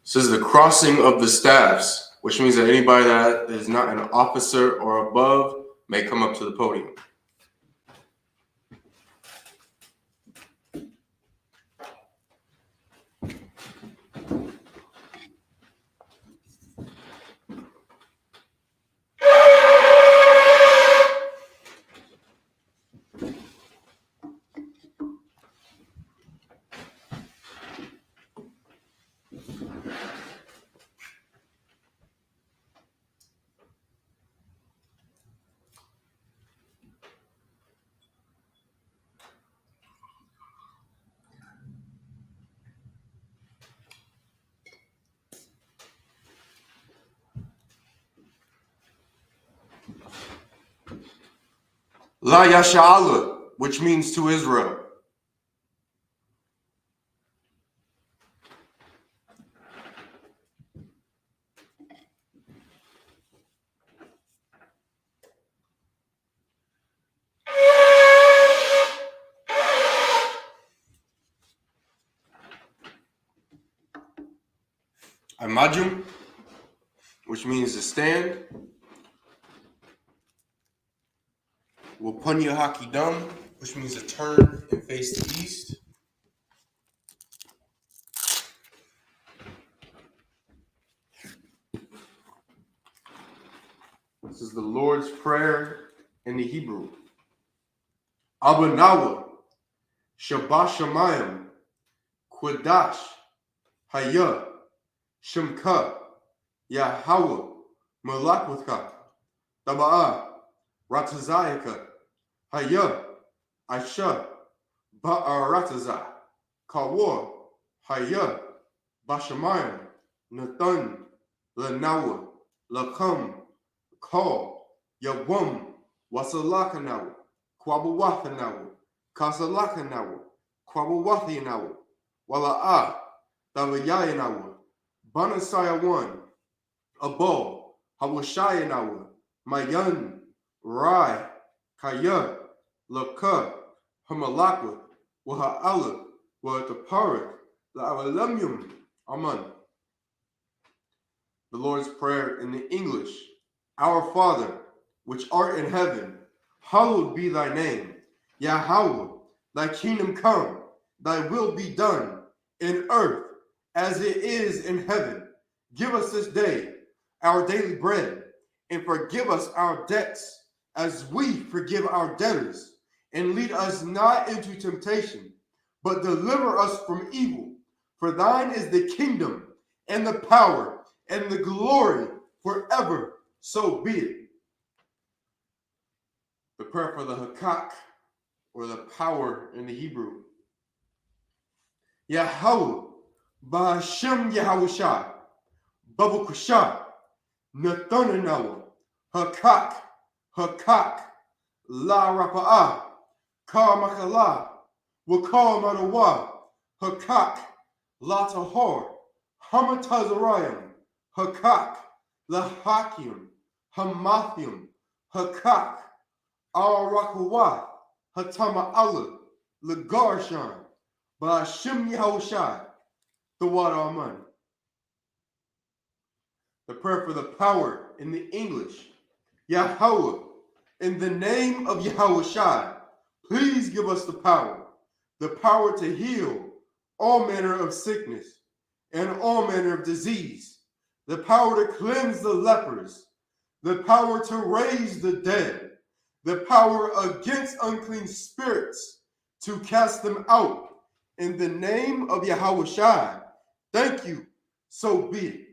says the crossing of the staffs, which means that anybody that is not an officer or above may come up to the podium. La Yasha'Allah, which means to Israel. Amajum, which means to stand. Wapunya Hakidam, which means to turn and face the east. This is the Lord's Prayer in the Hebrew. Abanawa, Shabbat Shamayim, Quadash, Hayah, Shemka, Yahweh, Malakwaka, Taba'ah, Ratazayaka, Hayah, Aisha, Ba'arataza, Kawar, Hayah, Bashamayim, Nathan, Lanawa, Lakam, Call, Yawum, Wasalakanawa, Kwabawathanawa, Kasalakanawa, Kwabawathinawa, Wala'ah, Tawayayanawa, Banasayawan, Abo, Hawashayanawa, Mayan, Rai, Kaya, Laka, Hamalakwa, Waha'ala, Wahataparak, La'alamyum, Aman. The Lord's Prayer in the English. Our Father, which art in heaven, hallowed be thy name. Yahweh, thy kingdom come, thy will be done in earth as it is in heaven. Give us this day our daily bread, and forgive us our debts as we forgive our debtors. And lead us not into temptation, but deliver us from evil. For thine is the kingdom, and the power, and the glory forever. So be it. The prayer for the Hakkak, or the power in the Hebrew. Yahweh, Ba'ashem Yahushai, Babukusha, Nathananawa, Hakkak, Hakkak, La Rapa'ah, Ka Makala, Wakal Madawa, Hakkak, La Tahor, Hamatazarayim, Hakkak, La Hakim, Hamathium, Hakkak, Al Rakawat, Hatama Allah, Lagarshan, Ba'ashem Yahushai, the water Aman. The prayer for the power in the English. Yahweh, in the name of Yahushai, please give us the power to heal all manner of sickness and all manner of disease, the power to cleanse the lepers, the power to raise the dead, the power against unclean spirits to cast them out. In the name of Yahushai, thank you, so be it.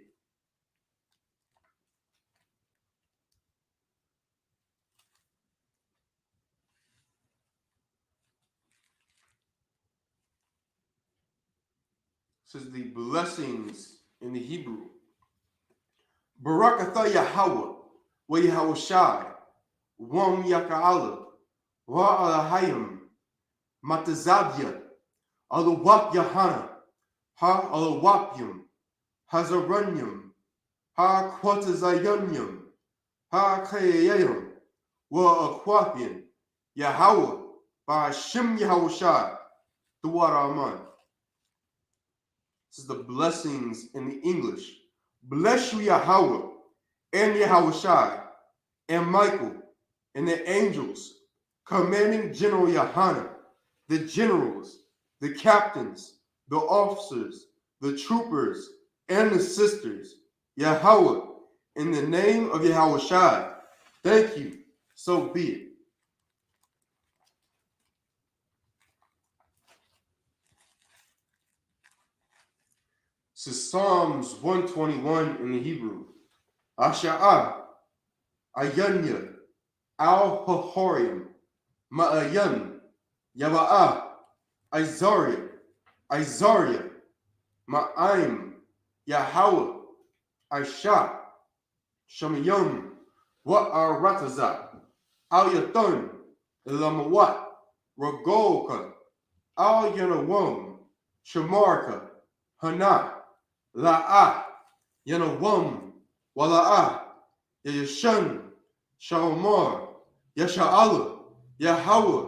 This is the blessings in the Hebrew. Barakatha Yahweh, wa Yahushai, Wam Yaka'ala, Wa Alahayim, Matazavya, Alawap Yahana, Ha Alawapyum, Hazaranyum, Ha Quatazayanyum, Ha Kayayam, Wa Aquapian, Yahweh, Ba'ashem Yahushai, the water Aman. This is the blessings in the English. Bless you, Yahweh, and Yahushai, and Michael, and the angels, commanding General Yohanan, the generals, the captains, the officers, the troopers, and the sisters, Yahweh, in the name of Yahushai. Thank you, so be it. This is Psalms 121 in the Hebrew. Asha'ah, Ayanya, Al-Hahorim, Ma'ayan, Yaba'ah, Isaiah, Ma'aim, Yahweh, Aisha, Shamayim, Wa'aratazah, Al-Yatun, Elamawat, Ragolka, Al-Yanawam, Shamarka, Hana, La'ah, Yanawam, Wala'ah, Yashan, Shalomar, Yasha'ala, Yahweh,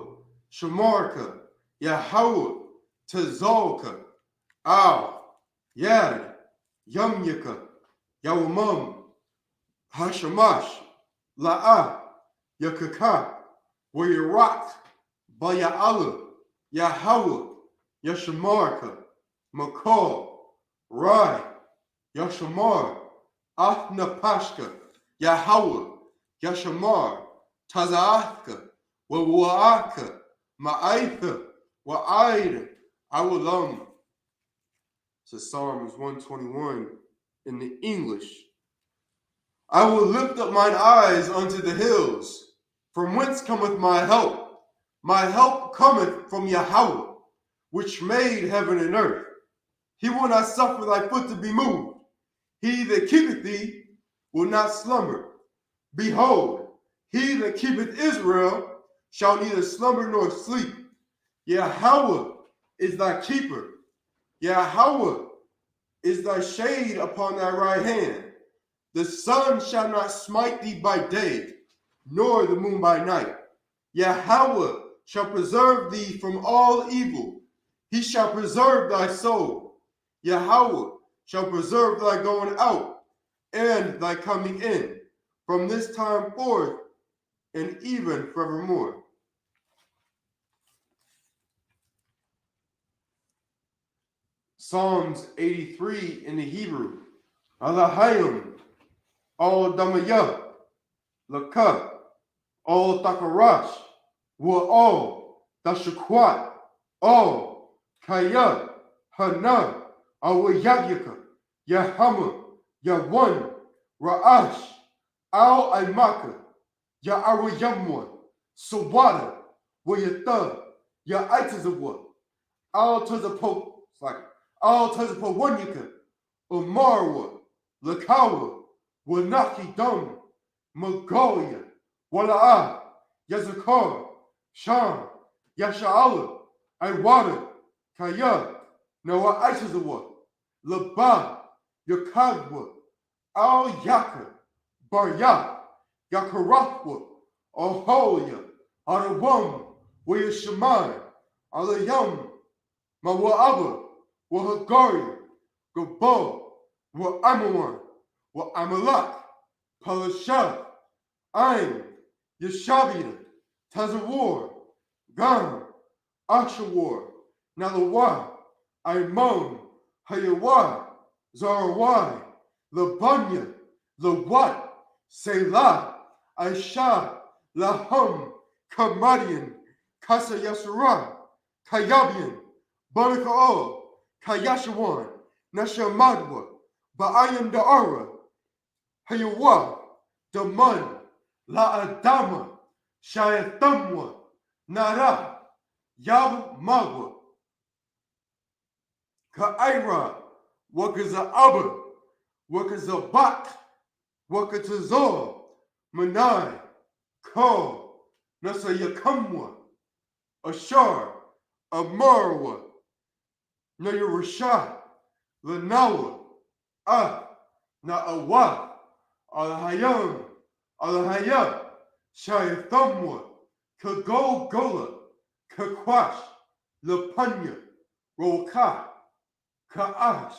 Shamarka, Yahweh, Tazalka, Al, Yad, Yamyaka, Yawamam, Hashamash, La'ah, Yakaka, Wayarat, Baya'ala, Yahweh, Yashamarka, Makal, Rai, Yashamar, Athnapashka, Yahweh, Yashamar, Tazahka, Wawa'aka, Ma'aitha, Wa'aid, Awalam. So Psalms 121 in the English. I will lift up mine eyes unto the hills, from whence cometh my help. My help cometh from Yahweh, which made heaven and earth. He will not suffer thy foot to be moved. He that keepeth thee will not slumber. Behold, he that keepeth Israel shall neither slumber nor sleep. Yahweh is thy keeper. Yahweh is thy shade upon thy right hand. The sun shall not smite thee by day, nor the moon by night. Yahweh shall preserve thee from all evil. He shall preserve thy soul. Yahweh shall preserve thy going out and thy coming in, from this time forth and even forevermore. Psalms 83 in the Hebrew. Alahayim, Al Damayah, Lakah, Al Takarash, Wa'al, Dashakwat, Al Kaya, Hana, Awayagyaka, Yahama, Yawan, Ra'ash, Al Aimaka, Ya'arawayamwa, Sawada, Wayatha, Ya'aitazawa, Al Tazapo, Al Tazapawanyaka, Umarwa, Lakawa, Wanaki Dum, Mongolia, Wala'ah, Yazakar, Sham, Yasha'ala, Iwada, Kaya, Noah Aishazawa, Laba, Yakagwa, Al Yaka, Barya, Yakarakwa, Aholia, Arawam, Wayashamai, Alayam, Mawa'aba, Wahagari, Gabo, Wa'amawan, Wa'amalak, Palashah, Ain, Yashavia, Tazawar, Gam, Akshawar, Nalawa, Aimon, Hayawa, Zarawai, Labanya, Lawat, Selah, Aisha, Laham, Kamadian, Kasa Yasura, Kayabian, Baraka'al, Kayashawan, Nashamadwa, Ba'ayam Da'ara, Hayawa, Daman, La'adama, Shayathamwa, Nara, Yab Magwa, Ka'ira, Wakaza'aba, Wakazabak, Wakatazor, Manai, Ko, Nasayakamwa, Ashar, Amarwa, Nayarashah, Lanawa, Na'awa, Alhayam, Alhaya, Shayathamwa, Kagogola, Kakwash, Lapanya, Roka, Ka'ash,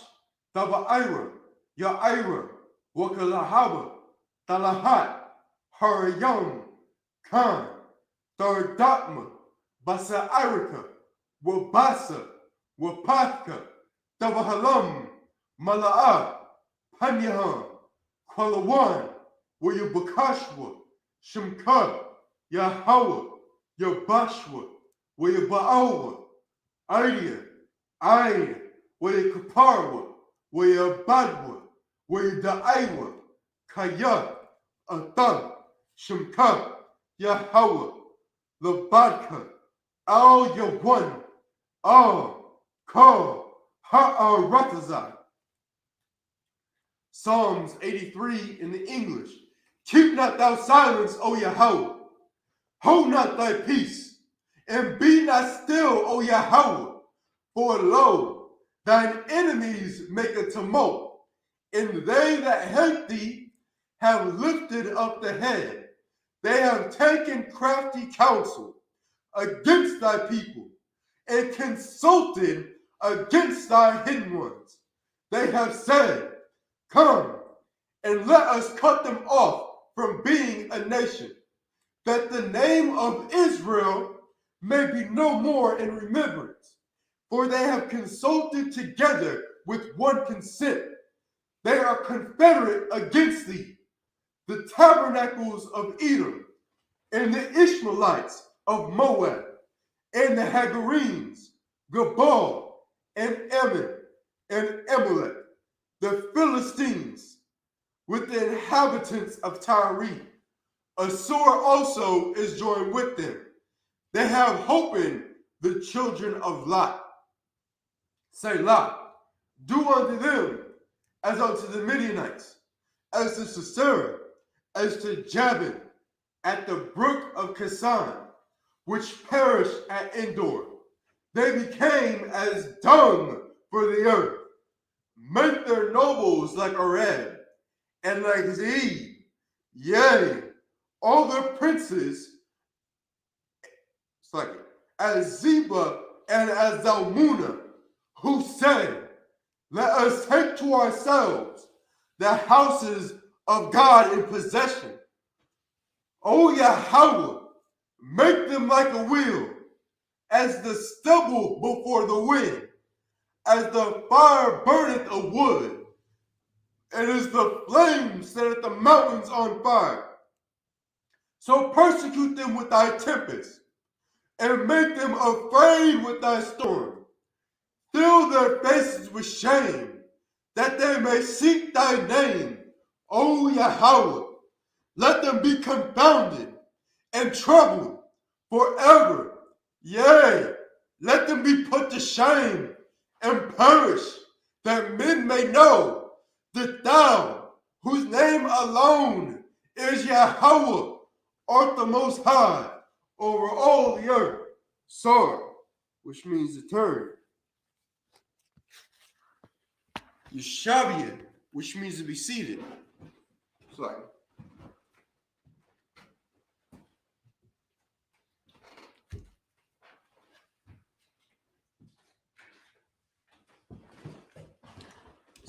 Taba'ira, Ya'ira, Wakalahaba, Talahat, Harayam, Khan, Thardakma, Basa'irika, Wabasa, Wapathka, Tabahalam, Mala'ah, Panyaham, Kwalawan, Wayabakashwa, Shimka, Yahweh, Yabashwa, Wayaba'awa, Aidia, Ain, Wayakaparwa, Wayabadwa, Wayadaiwa, Kaya, Athan, Shimka, Yahweh, Labadka, Al Yawan, Al, Ka, Ha'aratazai. Psalms 83 in the English. Keep not thou silence, O Yahweh. Hold not thy peace, and be not still, O Yahweh. For lo, thine enemies make a tumult, and they that hate thee have lifted up the head. They have taken crafty counsel against thy people, and consulted against thy hidden ones. They have said, come, and let us cut them off from being a nation, that the name of Israel may be no more in remembrance. For they have consulted together with one consent. They are confederate against thee, the tabernacles of Edom, and the Ishmaelites of Moab, and the Hagarenes, Gabal, and Ammon, and Amalek, the Philistines, with the inhabitants of Tyre. Assur also is joined with them. They have holpen the children of Lot. Selah, do unto them as unto the Midianites, as to Sisera, as to Jabin, at the brook of Kasan, which perished at Endor. They became as dung for the earth. Make their nobles like Arad, and like Zeeb, yea, all their princes, as Zeba and as Zalmunna, who said, let us take to ourselves the houses of God in possession. O Yahweh, make them like a wheel, as the stubble before the wind, as the fire burneth a wood, and as the flame setteth the mountains on fire. So persecute them with thy tempest, and make them afraid with thy storm. Fill their faces with shame, that they may seek thy name, O Yahweh. Let them be confounded and troubled forever. Yea, let them be put to shame and perish, that men may know that thou, whose name alone is Yahweh, art the Most High over all the earth. Sar, which means to turn. Yeshavia, which means to be seated. Sorry.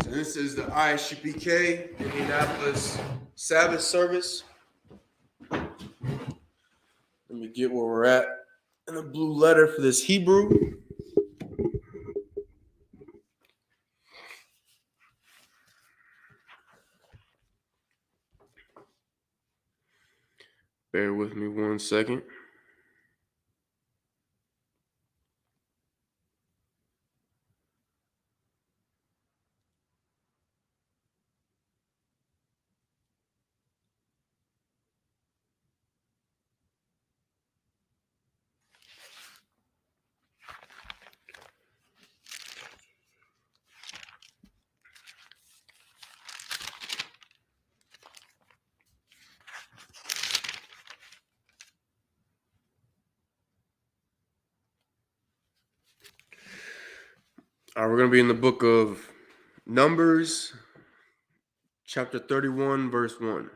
So this is the Isupk Indianapolis Sabbath service. Let me get where we're at in the blue letter for this Hebrew. Bear with me 1 second. All right, we're going to be in the book of Numbers, chapter 31, verse 1.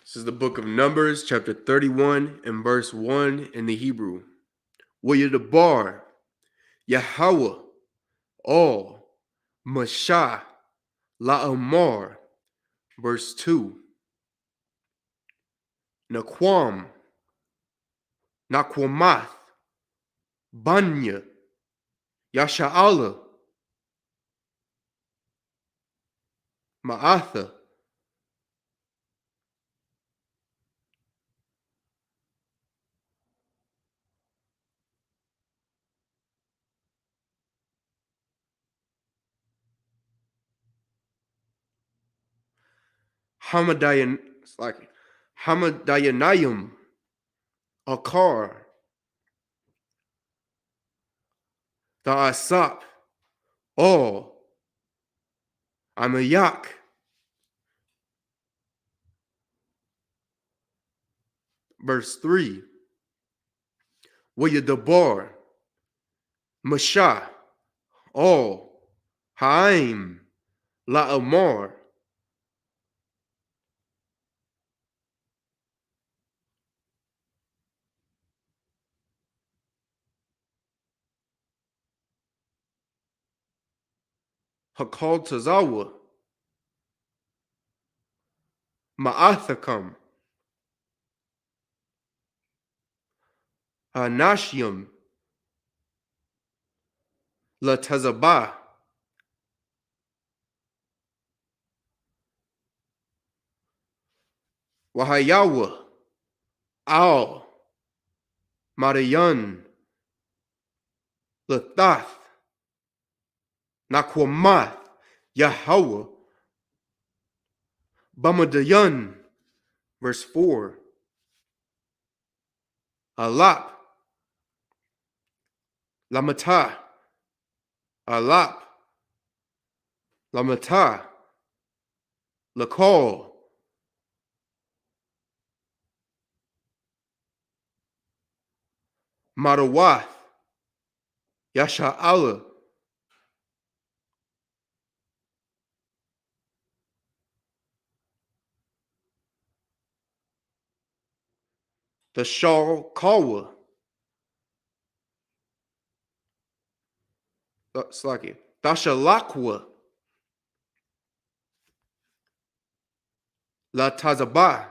This is the book of Numbers, chapter 31 and verse 1 in the Hebrew. Wayadabar, Yahweh, all, Mashah, La'amar, verse 2. Naquam, Naquamath, Banya, Yasha'ala, Ma'atha, Hamadayan, it's like Hamadayanayim, Akar, the Asap, all, Amayak, verse 3. Wayadabar, Mashah, all, Haim, La'amar, Hakal Tazawa, Ma'athakam, Hanashiam, La Tazabah, Wahayawa, Al, Madayan, Lathath, Naquamath, Yahweh, Bamadayan, verse 4. Alap, Lamata, Alap, Lamata, Lakal, Madawath, Yasha'ala, the Shalkawa, Slaki, Dashalakwa, La Tazabah,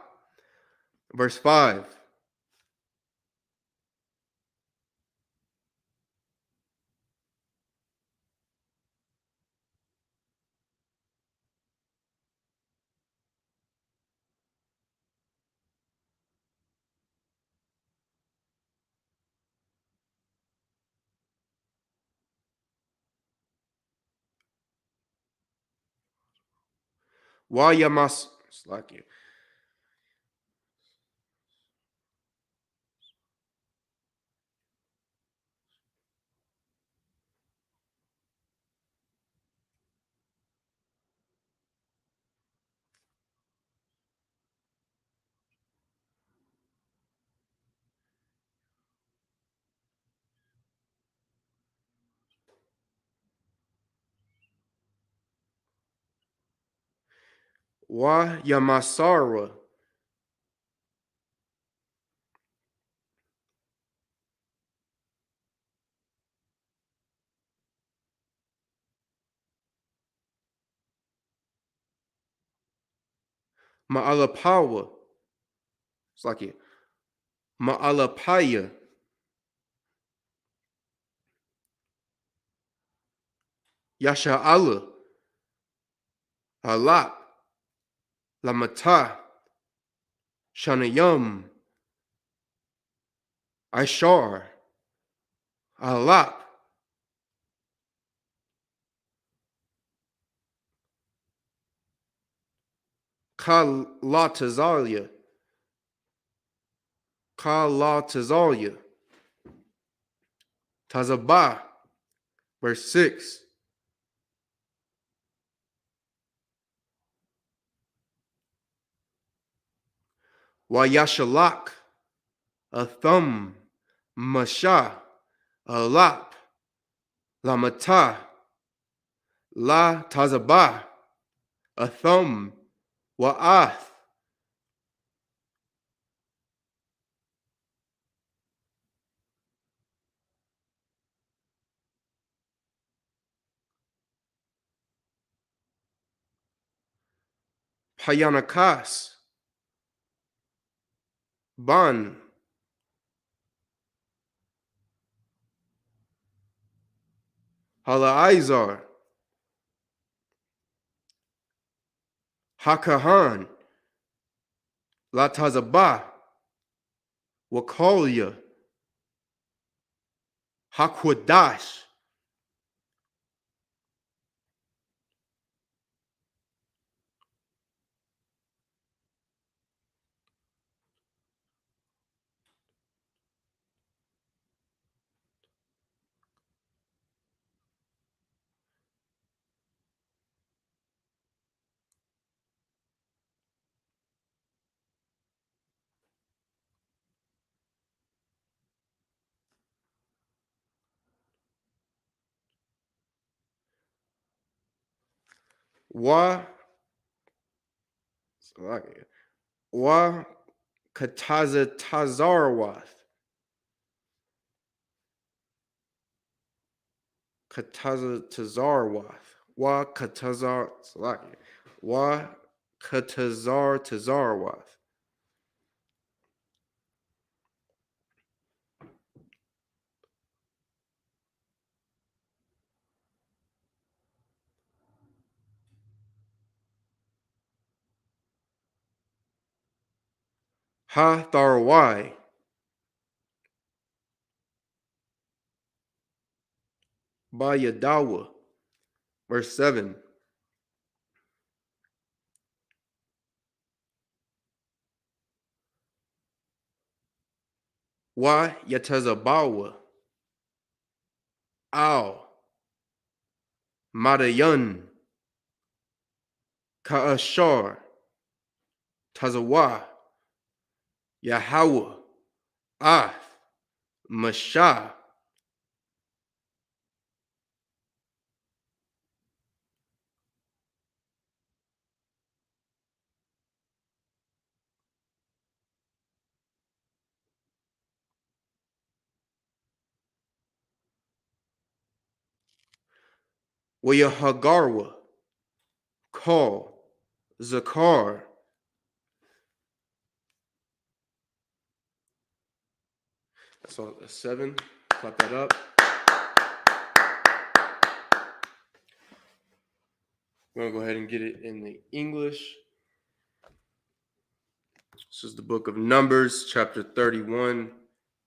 verse 5. Wayamas, Slaki, Wayamasara, Ma'alapawa, Slaki, Ma'alapaya, Yasha'ala, Halak, Lamata, Shanayam, Ishar, Alap, Kalatazalia, Kalatazalia, Tazabah, verse 6. Wayashalak, Athum, Masha, Alap, Lamata, La Tazabah, Athum, Wa'ath, Hayanakas, Ban, Halaizar, Hakahan, Latazabah, Wakalia, Hakwadash, Wa, Wa Katazatazarwath, Katazatazarwath, Wa Katazar, Wa Katazar Tazarwath. Ha Tharwai, Bayadawa. Verse 7. Wa Yatazabawa, Al, Madayan, Ka'ashar, Tazawa, Yahweh, Ath, Mashah. Wayahagarwa, Call, Zakar. That's all. That's 7. Clap that up. We're going to go ahead and get it in the English. This is the book of Numbers, chapter 31,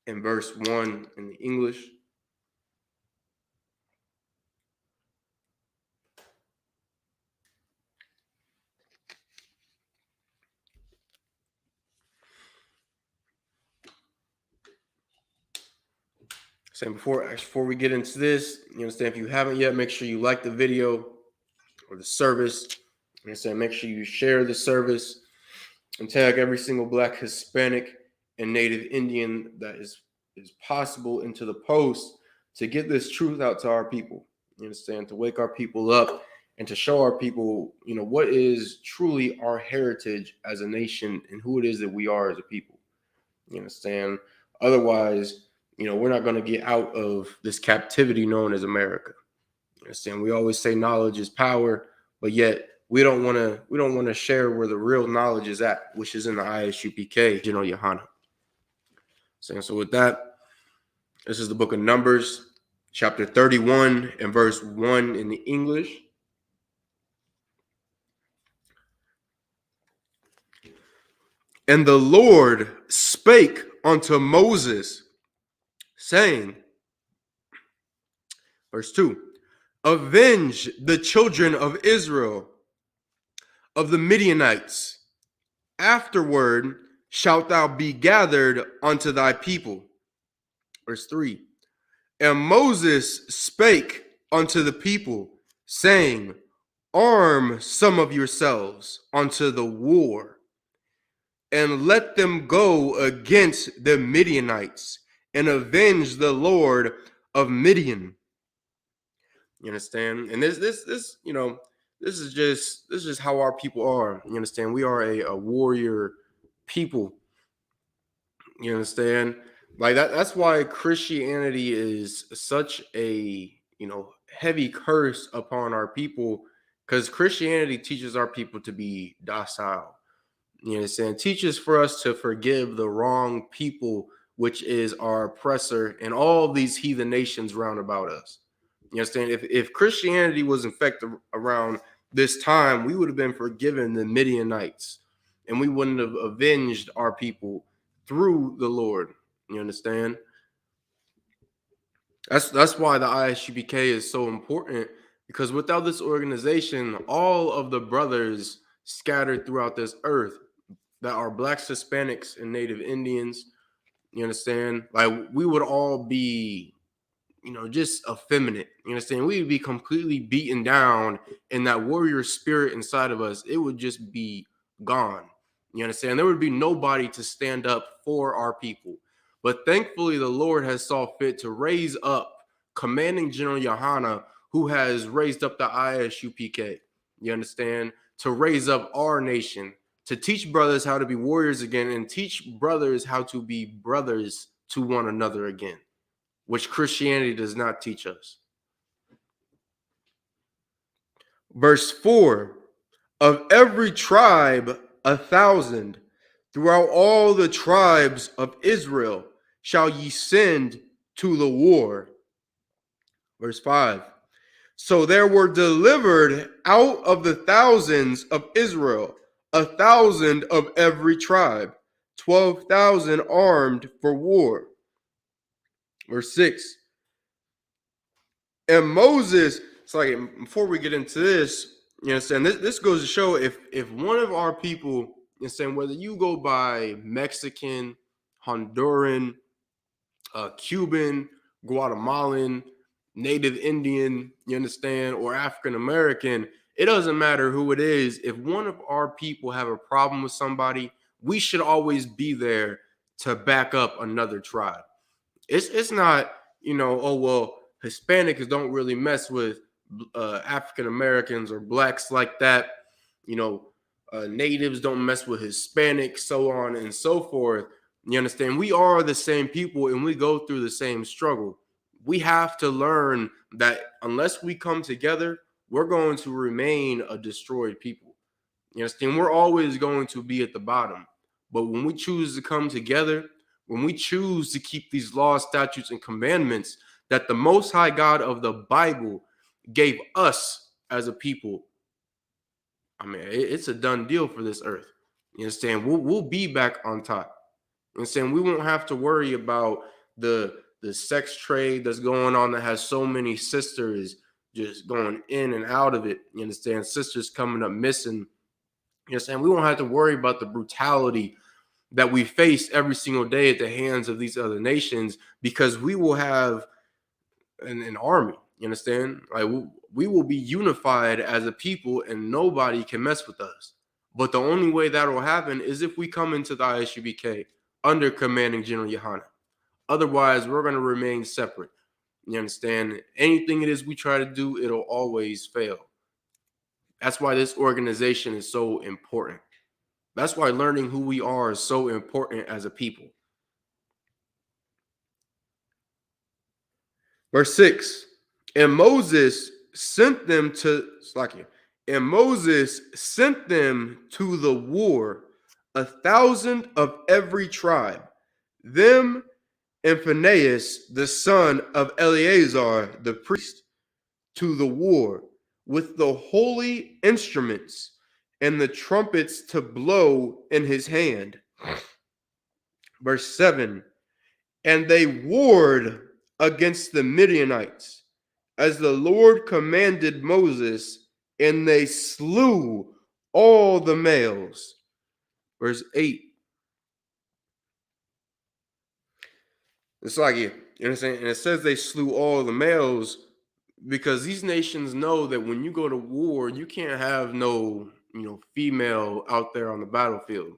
and verse 1 in the English. Saying before we get into this, you understand, if you haven't yet, make sure you like the video or the service. You understand, make sure you share the service and tag every single Black, Hispanic, and Native Indian that is possible into the post to get this truth out to our people. You understand, to wake our people up and to show our people, what is truly our heritage as a nation and who it is that we are as a people. You understand? Otherwise, we're not going to get out of this captivity known as America. You understand? We always say knowledge is power, but yet we don't want to share where the real knowledge is at, which is in the Isupk, Yohana. So with that, this is the book of Numbers, chapter 31 and verse 1 in the English. And the Lord spake unto Moses, saying, verse 2, avenge the children of Israel of the Midianites. Afterward shalt thou be gathered unto thy people. Verse 3, and Moses spake unto the people, saying, arm some of yourselves unto the war, and let them go against the Midianites, and avenge the Lord of Midian. You understand? And this is just how our people are. You understand? We are a warrior people. You understand? Like that's why Christianity is such a heavy curse upon our people, Because Christianity teaches our people to be docile. You understand? Teaches for us to forgive the wrong people, which is our oppressor and all these heathen nations round about us. You understand? If Christianity was in fact around this time, we would have been forgiven the Midianites, and we wouldn't have avenged our people through the Lord. You understand? That's why the ISUPK is so important, because without this organization, all of the brothers scattered throughout this earth that are blacks, Hispanics, and Native Indians, you understand? Like, we would all be, just effeminate. You understand? We would be completely beaten down, and that warrior spirit inside of us, it would just be gone. You understand? There would be nobody to stand up for our people. But thankfully, the Lord has saw fit to raise up Commanding General Yohana, who has raised up the ISUPK. You understand? To raise up our nation, to teach brothers how to be warriors again, and teach brothers how to be brothers to one another again, which Christianity does not teach us. Verse 4, of every tribe 1,000, throughout all the tribes of Israel shall ye send to the war. Verse 5, so there were delivered out of the thousands of Israel 1,000 of every tribe, 12,000 armed for war. Verse 6, and Moses, it's like, before we get into this, you understand, this goes to show if one of our people, you understand, whether you go by Mexican, Honduran, Cuban, Guatemalan, Native Indian, you understand, or African American, it doesn't matter who it is. If one of our people have a problem with somebody, we should always be there to back up another tribe. It's not, oh, well, Hispanics don't really mess with African Americans or blacks like that. Natives don't mess with Hispanics, so on and so forth. You understand? We are the same people, and we go through the same struggle. We have to learn that unless we come together, we're going to remain a destroyed people. You understand? We're always going to be at the bottom. But when we choose to come together, when we choose to keep these laws, statutes, and commandments that the Most High God of the Bible gave us as a people, I mean, it's a done deal for this earth. You understand? We'll be back on top. You understand? We won't have to worry about the sex trade that's going on that has so many sisters just going in and out of it. You understand? Sisters coming up missing. You understand? We won't have to worry about the brutality that we face every single day at the hands of these other nations, because we will have an army. You understand? Like, we will be unified as a people, and nobody can mess with us. But the only way that will happen is if we come into the ISUPK under Commanding General Yohana. Otherwise, we're going to remain separate. You understand? Anything it is we try to do, it'll always fail. That's why this organization is so important. That's why learning who we are is so important as a people. Verse 6, and Moses sent them to the war, 1,000 of every tribe, them and Phinehas, the son of Eleazar, the priest, to the war, with the holy instruments and the trumpets to blow in his hand. Verse 7, and they warred against the Midianites, as the Lord commanded Moses, and they slew all the males. Verse 8. It's like, you understand? And it says they slew all the males because these nations know that when you go to war, you can't have no, female out there on the battlefield.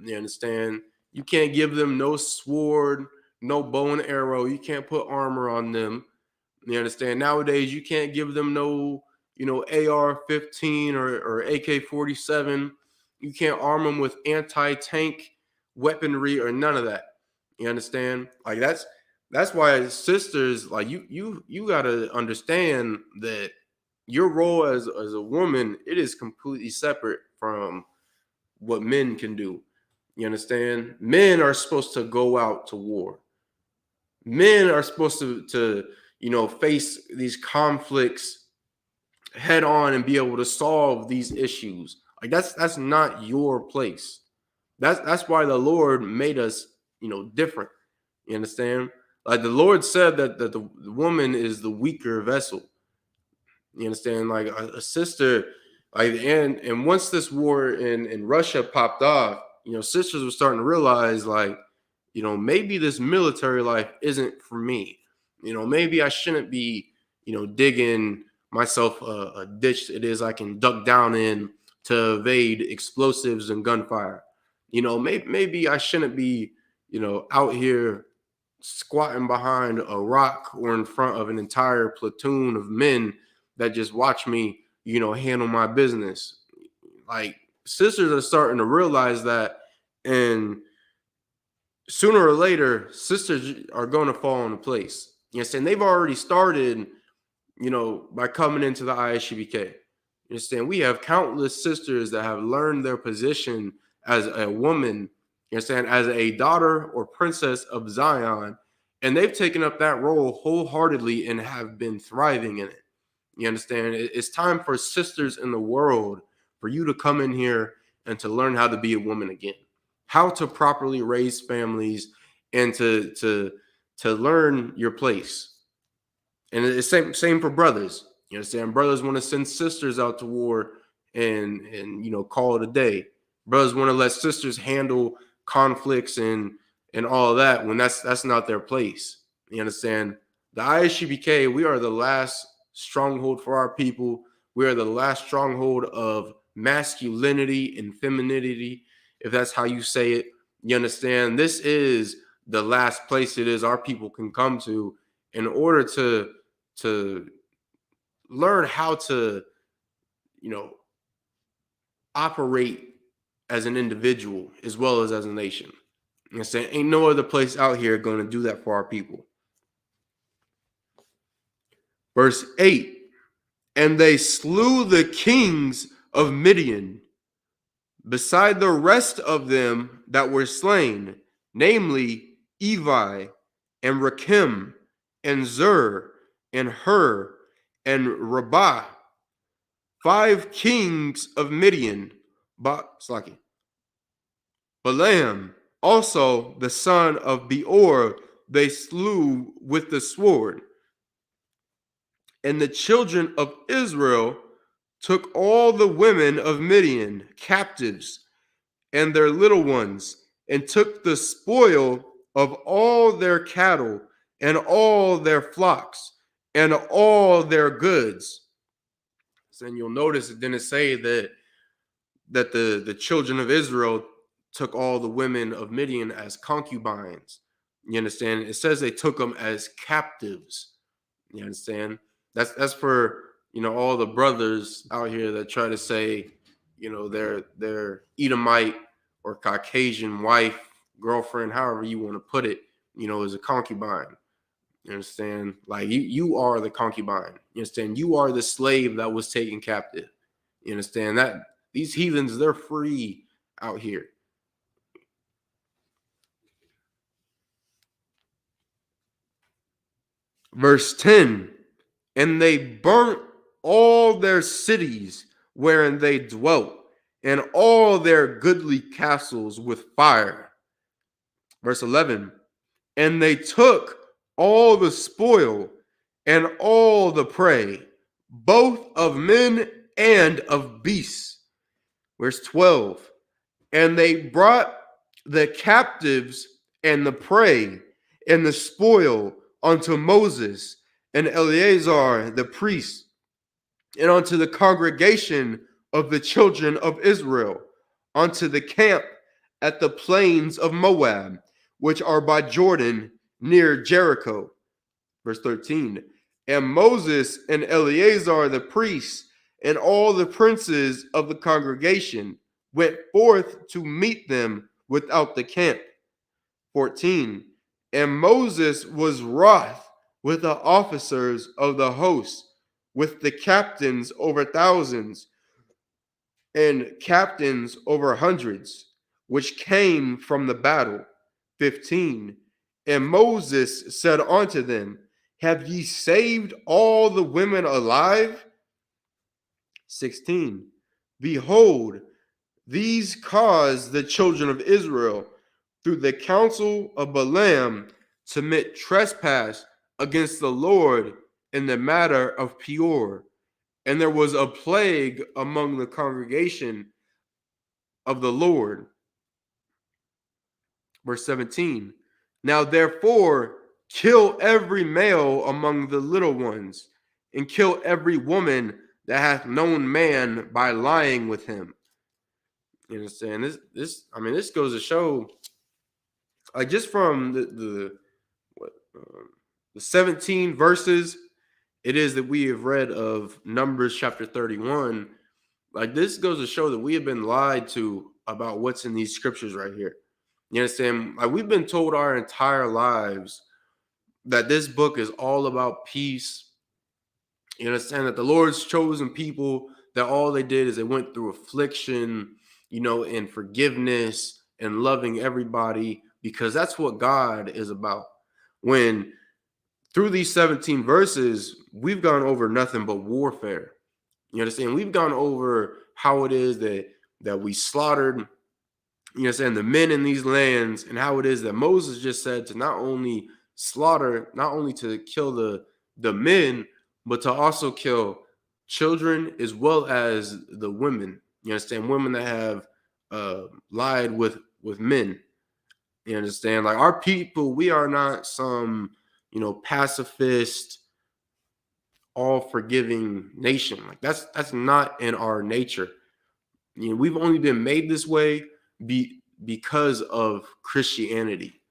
You understand? You can't give them no sword, no bow and arrow. You can't put armor on them. You understand? Nowadays, you can't give them no, AR-15 or AK-47. You can't arm them with anti-tank weaponry or none of that. You understand? Like, that's why sisters, like, you got to understand that your role as a woman, it is completely separate from what men can do. You understand? Men are supposed to go out to war. Men are supposed to face these conflicts head on and be able to solve these issues. Like that's not your place. That's why the Lord made us, different. You understand? Like the Lord said that the woman is the weaker vessel. You understand? Like a sister, like and once this war in Russia popped off, sisters were starting to realize like, maybe this military life isn't for me. Maybe I shouldn't be, digging myself a ditch it is I can duck down in to evade explosives and gunfire. Maybe I shouldn't be, out here squatting behind a rock or in front of an entire platoon of men that just watch me, handle my business. Like sisters are starting to realize that, and sooner or later, sisters are going to fall into place. Yes, and they've already started, by coming into the ISUBK. You understand? We have countless sisters that have learned their position as a woman, you understand, as a daughter or princess of Zion, and they've taken up that role wholeheartedly and have been thriving in it. You understand? It's time for sisters in the world for you to come in here and to learn how to be a woman again, how to properly raise families, and to learn your place. And it's same for brothers. You understand? Brothers want to send sisters out to war and call it a day. Brothers want to let sisters handle conflicts and all of that when that's not their place. You understand? The ISUBK, we are the last stronghold for our people. We are the last stronghold of masculinity and femininity, if that's how you say it. You understand? This is the last place it is our people can come to in order to learn how to, operate as an individual as well as a nation. You understand? Ain't no other place out here going to do that for our people. Verse 8, and they slew the kings of Midian, beside the rest of them that were slain, namely Evi and Rakim and Zur and Hur and Rabbah, 5 kings of Midian, Balaam also the son of Beor they slew with the sword. And the children of Israel took all the women of Midian captives and their little ones, and took the spoil of all their cattle and all their flocks and all their goods. So then you'll notice it didn't say that the children of Israel took all the women of Midian as concubines. You understand? It says they took them as captives. You understand? That's for all the brothers out here that try to say their Edomite or Caucasian wife, girlfriend, however you want to put it, is a concubine. You understand? Like you are the concubine. You understand? You are the slave that was taken captive. You understand that these heathens, they're free out here. Verse 10, and they burnt all their cities wherein they dwelt, and all their goodly castles with fire. Verse 11, and they took all the spoil and all the prey, both of men and of beasts. Verse 12, and they brought the captives and the prey and the spoil unto Moses and Eleazar the priest, and unto the congregation of the children of Israel, unto the camp at the plains of Moab, which are by Jordan near Jericho. Verse 13, and Moses and Eleazar the priest and all the princes of the congregation went forth to meet them without the camp. 14, and Moses was wroth with the officers of the host with the captains over thousands and captains over hundreds, which came from the battle. 15. And Moses said unto them, have ye saved all the women alive? 16. Behold, these caused the children of Israel through the counsel of Balaam to commit trespass against the Lord in the matter of Peor. And there was a plague among the congregation of the Lord. Verse 17. Now therefore kill every male among the little ones, and kill every woman that hath known man by lying with him. You understand? This goes to show, like, just from the 17 verses it is that we have read of Numbers chapter 31. Like, this goes to show that we have been lied to about what's in these scriptures right here. You understand? Like, we've been told our entire lives that this book is all about peace. You understand that the Lord's chosen people, that all they did is they went through affliction, and forgiveness and loving everybody, because that's what God is about. When through these 17 verses, we've gone over nothing but warfare. You understand? We've gone over how it is that we slaughtered, the men in these lands, and how it is that Moses just said to not only to kill the men, but to also kill children as well as the women. You understand? Women that have lied with men. You understand? Like, our people, we are not some, pacifist, all forgiving nation. Like, that's not in our nature. We've only been made this way because of Christianity,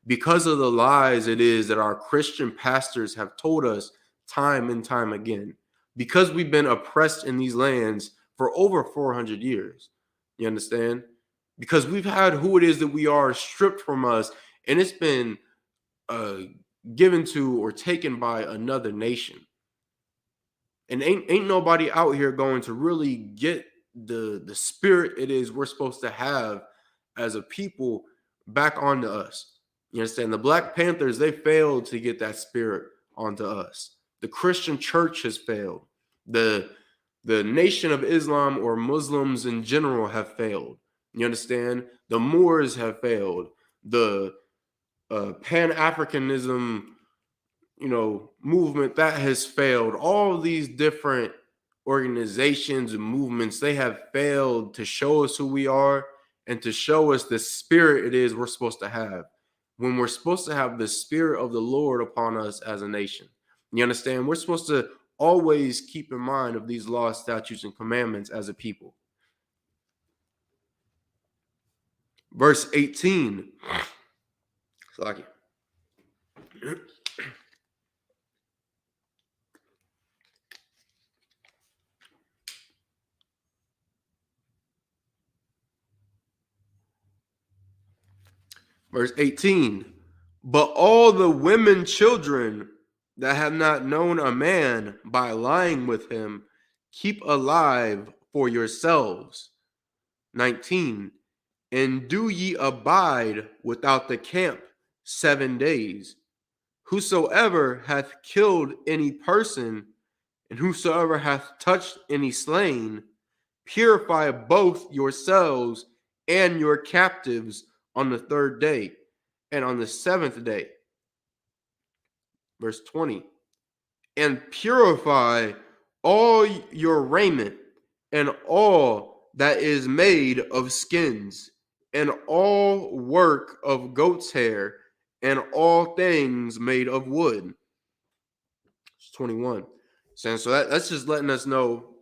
because of the lies it is that our Christian pastors have told us time and time again, because we've been oppressed in these lands for over 400 years. You understand? Because we've had who it is that we are stripped from us, and it's been given to or taken by another nation. And ain't nobody out here going to really get the spirit it is we're supposed to have as a people back onto us. You understand? The Black Panthers, they failed to get that spirit onto us. The Christian church has failed. The Nation of Islam, or Muslims in general, have failed. You understand? The Moors have failed. The Pan-Africanism, movement, that has failed. All these different organizations and movements, they have failed to show us who we are and to show us the spirit it is we're supposed to have, when we're supposed to have the spirit of the Lord upon us as a nation. You understand? We're supposed to always keep in mind of these laws, statutes, and commandments as a people. Verse 18. Verse 18. But all the women children that have not known a man by lying with him, keep alive for yourselves. 19. And do ye abide without the camp 7 days. Whosoever hath killed any person, and whosoever hath touched any slain, purify both yourselves and your captives on the 3rd day, and on the 7th day. Verse 20. And purify all your raiment, and all that is made of skins, and all work of goat's hair, and all things made of wood. It's 21. So that's just letting us know,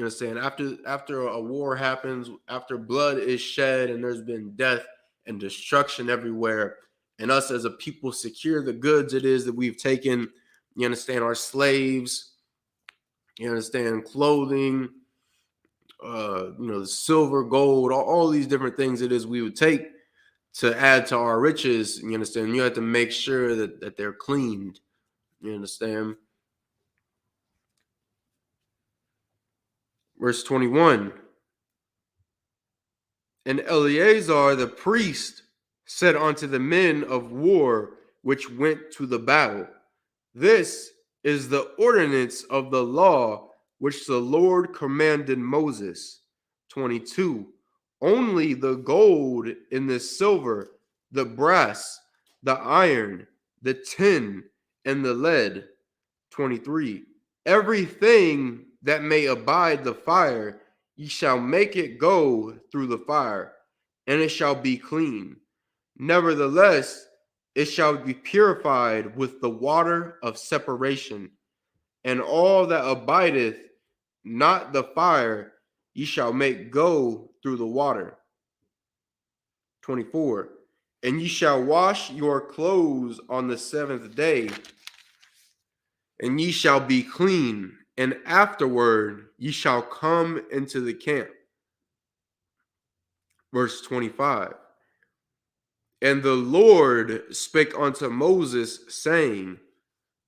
saying after a war happens, after blood is shed and there's been death and destruction everywhere, and us as a people secure the goods it is that we've taken, our slaves, clothing, the silver, gold, all these different things it is we would take to add to our riches. You have to make sure that they're cleaned. You understand? Verse 21. And Eleazar the priest said unto the men of war which went to the battle, this is the ordinance of the law which the Lord commanded Moses. 22. Only the gold and the silver, the brass, the iron, the tin, and the lead. 23. Everything that may abide the fire, ye shall make it go through the fire, and it shall be clean. Nevertheless, it shall be purified with the water of separation, and all that abideth not the fire, ye shall make go through the water. 24. And ye shall wash your clothes on the seventh day, and ye shall be clean, and afterward ye shall come into the camp. Verse 25. And the Lord spake unto Moses, saying,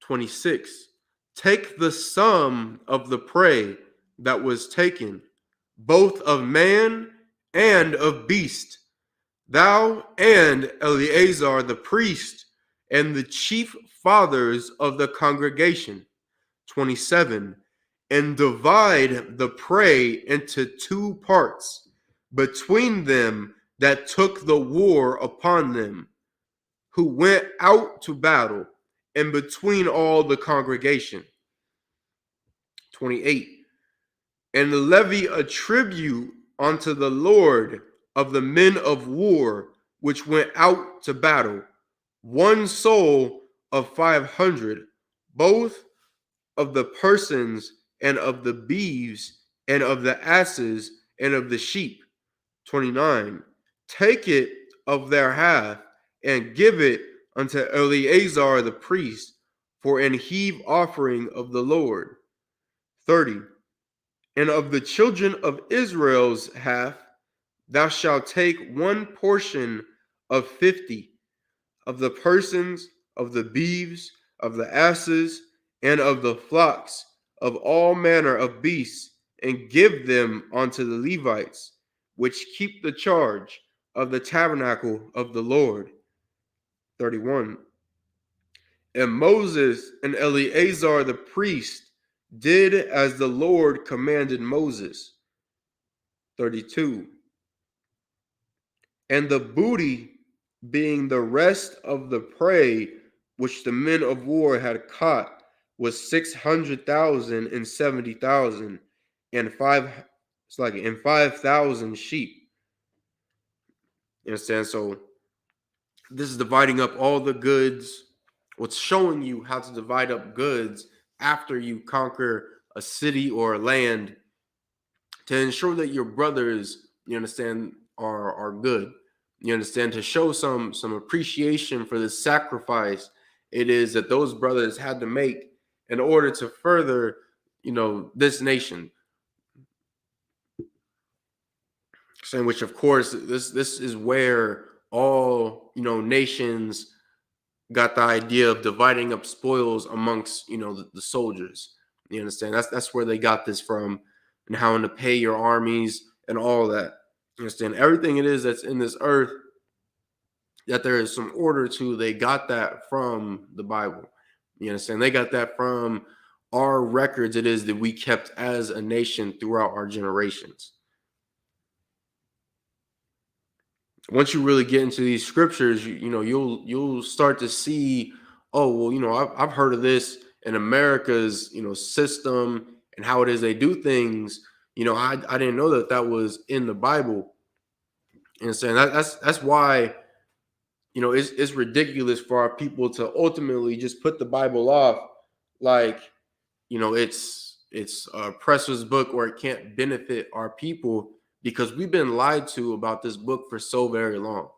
26. Take the sum of the prey that was taken, both of man and of beast, thou and Eleazar the priest, and the chief fathers of the congregation. 27. And divide the prey into two parts, between them that took the war upon them, who went out to battle, and between all the congregation. 28. And levy a tribute unto the Lord of the men of war which went out to battle, one soul of 500, both of the persons and of the beeves and of the asses and of the sheep. 29. Take it of their half and give it unto Eleazar the priest for an heave offering of the Lord. 30. And of the children of Israel's half, thou shalt take one portion of 50 of the persons, of the beeves, of the asses, and of the flocks, of all manner of beasts, and give them unto the Levites, which keep the charge of the tabernacle of the Lord. 31. And Moses and Eleazar the priest did as the Lord commanded Moses. 32. And the booty, being the rest of the prey which the men of war had caught, was 600,000 and 70,000, and 5,000 sheep. You understand? So this is dividing up all the goods. What's showing you how to divide up goods after you conquer a city or a land, to ensure that your brothers, you understand, are good. You understand, to show some appreciation for the sacrifice it is that those brothers had to make in order to further, this nation. Saying which, of course, this is where all nations got the idea of dividing up spoils amongst the soldiers. You understand? That's where they got this from, and how to pay your armies and all that. You understand? Everything it is that's in this earth that there is some order to, they got that from the Bible. You understand? They got that from our records it is that we kept as a nation throughout our generations. Once you really get into these scriptures, you'll start to see, oh, well, I've heard of this in America's, system and how it is they do things. I didn't know that was in the Bible. And saying that's why, it's ridiculous for our people to ultimately just put the Bible off like, it's a Presser's book, or it can't benefit our people, because we've been lied to about this book for so very long.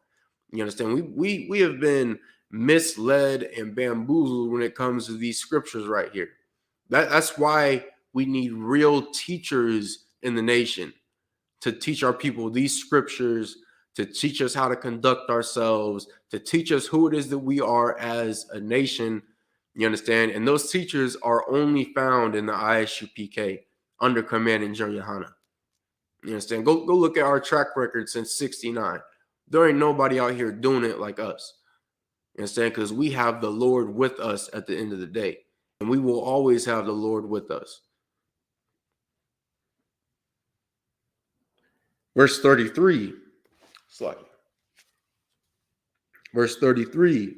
You understand? We have been misled and bamboozled when it comes to these scriptures right here. That's why we need real teachers in the nation to teach our people these scriptures, to teach us how to conduct ourselves, to teach us who it is that we are as a nation. You understand? And those teachers are only found in the ISUPK. under commanding Johanna. You understand? Go look at our track record since 69. There ain't nobody out here doing it like us. You understand? Because we have the Lord with us at the end of the day. And we will always have the Lord with us. Verse 33. Verse 33.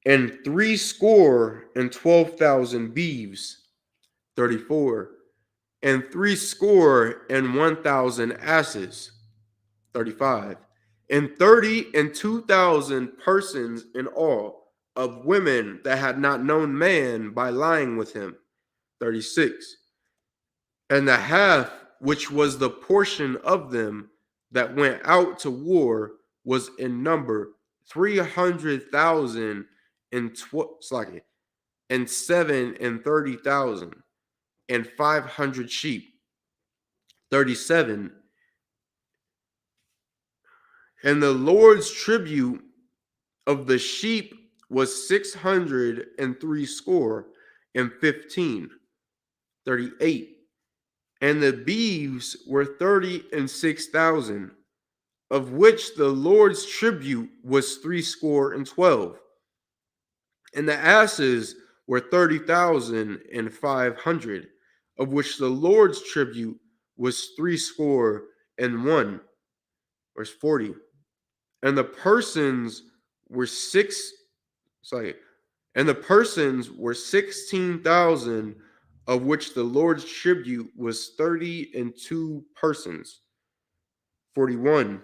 And threescore and 12,000 beeves. 34. And threescore and 1,000 asses. 35. And 32,000 persons in all, of women that had not known man by lying with him. 36. And the half which was the portion of them that went out to war was in number 300,000 and 37,030,000 and 500 sheep. 37. And the Lord's tribute of the sheep was 660 and 15. 38. And the beeves were 36,000, of which the Lord's tribute was 312. And the asses were 30,500, of which the Lord's tribute was 301. Verse 40. And the persons were 16,000, of which the Lord's tribute was 32 persons. 41.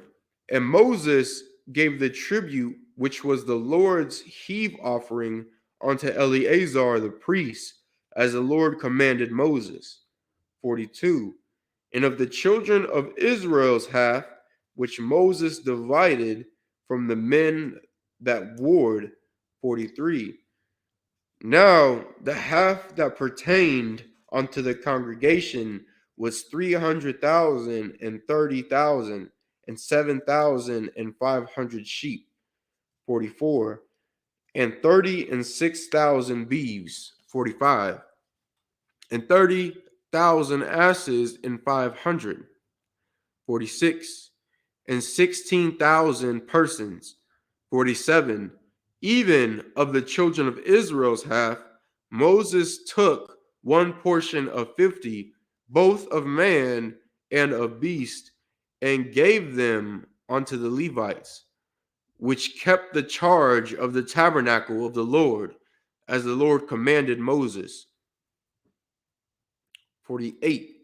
And Moses gave the tribute, which was the Lord's heave offering, unto Eleazar the priest, as the Lord commanded Moses. 42. And of the children of Israel's half, which Moses divided from the men that warred. 43. Now the half that pertained unto the congregation was 300,000 and 30,000 and 7,500 sheep. 44. And 36,000 beeves. 45. And 30,000 asses and 500. 46. And 16,000 persons. 47. Even of the children of Israel's half, Moses took one portion of 50, both of man and of beast, and gave them unto the Levites, which kept the charge of the tabernacle of the Lord, as the Lord commanded Moses. 48.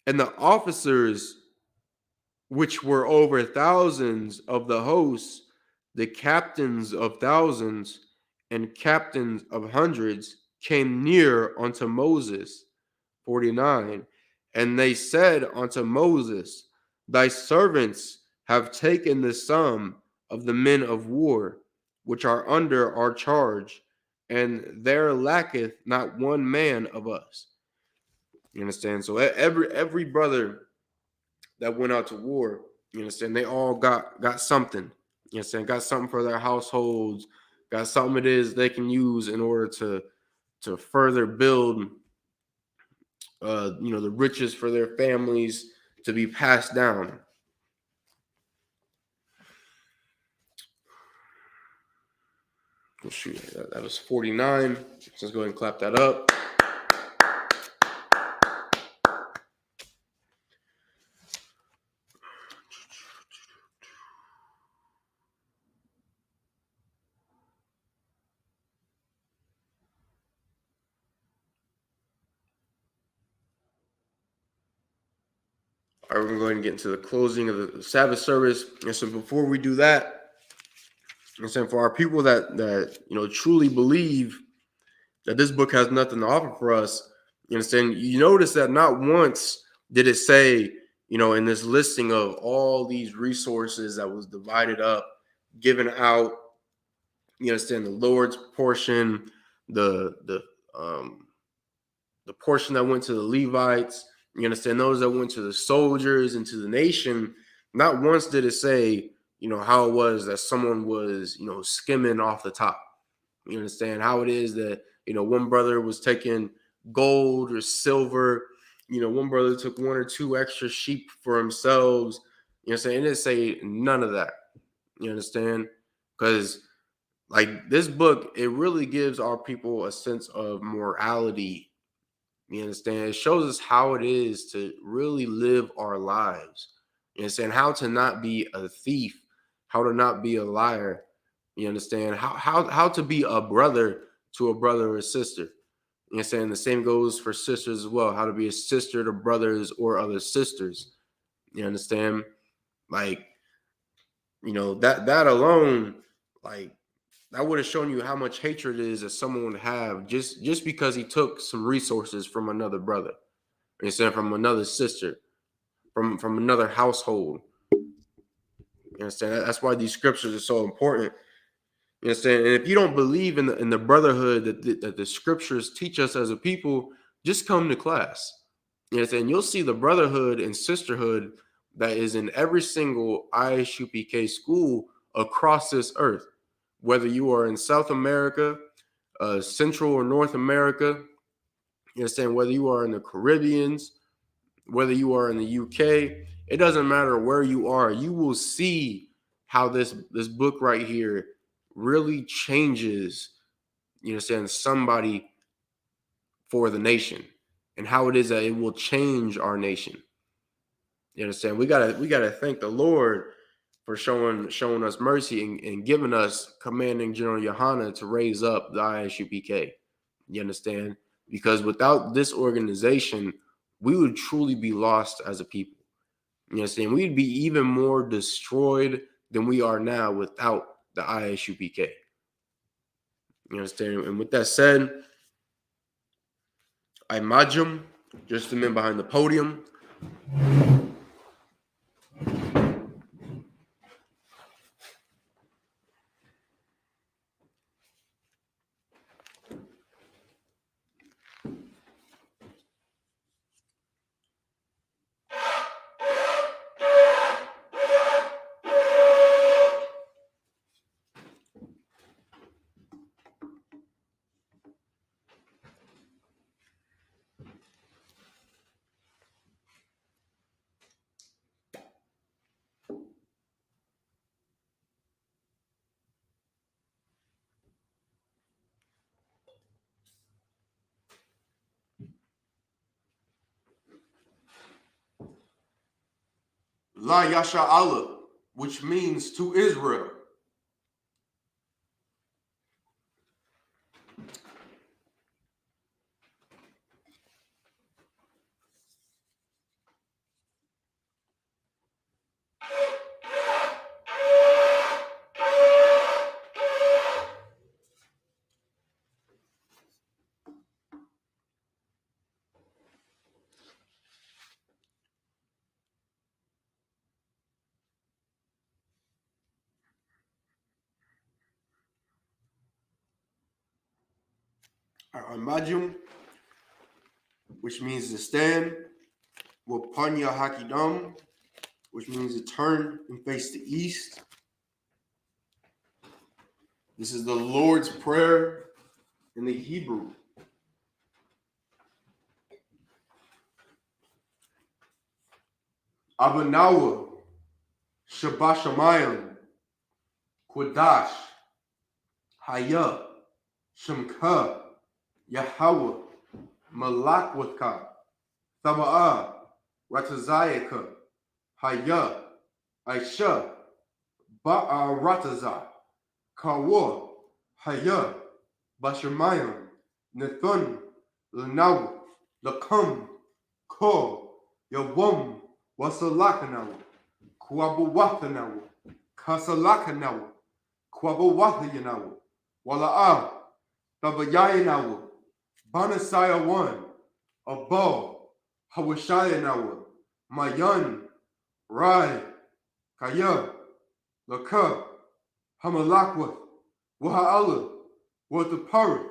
And the officers which were over thousands of the hosts, the captains of thousands and captains of hundreds, came near unto Moses. 49. And they said unto Moses, Thy servants have taken the sum of the men of war, which are under our charge, and there lacketh not one man of us. You understand? So every brother that went out to war, you understand, they all got something. You understand? Got something for their households, got something it is they can use in order to further build the riches for their families to be passed down. Oh, shoot, that was 49. Let's go ahead and clap that up. All right, we're going to get into the closing of the Sabbath service. And so before we do that, and so for our people that truly believe that this book has nothing to offer for us, you understand, you notice that not once did it say, in this listing of all these resources that was divided up, given out, you understand, the Lord's portion, the portion that went to the Levites, you understand, those that went to the soldiers and to the nation. Not once did it say, how it was that someone was, skimming off the top. You understand how it is that, one brother was taking gold or silver. One brother took 1 or 2 extra sheep for themselves. You know what I'm saying? It didn't say none of that. You understand? Because like this book, it really gives our people a sense of morality. You understand? It shows us how it is to really live our lives. You understand? How to not be a thief, how to not be a liar. You understand? How to be a brother to a brother or sister. You understand? The same goes for sisters as well. How to be a sister to brothers or other sisters. You understand? Like, that alone, like, that would have shown you how much hatred it is that someone would have just because he took some resources from another brother, instead from another sister, from another household. You understand? That's why these scriptures are so important. You understand? And if you don't believe in the brotherhood that the scriptures teach us as a people, just come to class. You understand? You'll see the brotherhood and sisterhood that is in every single Isupk school across this earth. Whether you are in South America, Central or North America, you understand? Whether you are in the Caribbeans, whether you are in the UK, it doesn't matter where you are. You will see how this book right here really changes, you understand, somebody for the nation, and how it is that it will change our nation. You understand? We gotta thank the Lord for showing us mercy and giving us commanding General Yohana to raise up the ISUPK. You understand? Because without this organization, we would truly be lost as a people. You understand? We'd be even more destroyed than we are now without the ISUPK. You understand? And with that said, I Majum, just the men behind the podium. La Yasha Allah, which means to Israel. Imagine, which means to stand. Wapanya Hakidam, which means to turn and face the east. This is the Lord's Prayer in the Hebrew. Abanawa, Shabashamayim, Quadash, Haya, Shemka, Yahweh, Malakwaka, Thaba'a, Ratazayaka, Haya, Aisha, Ba'a Rataza, Kawa, Haya, Bashamayim, Nathan, Lanaw, Lakam, Ko, Yawam, Wasalakanaw, Kwabawatanaw, Kasalakanaw, Kwabawatayanaw, Wala'a, Tabayayanaw, Banasaya 1, Abal, Hawashayanaw, Mayan, Rai, Kaya, Laka, Hamalakwa, Waha'ala, Watapara,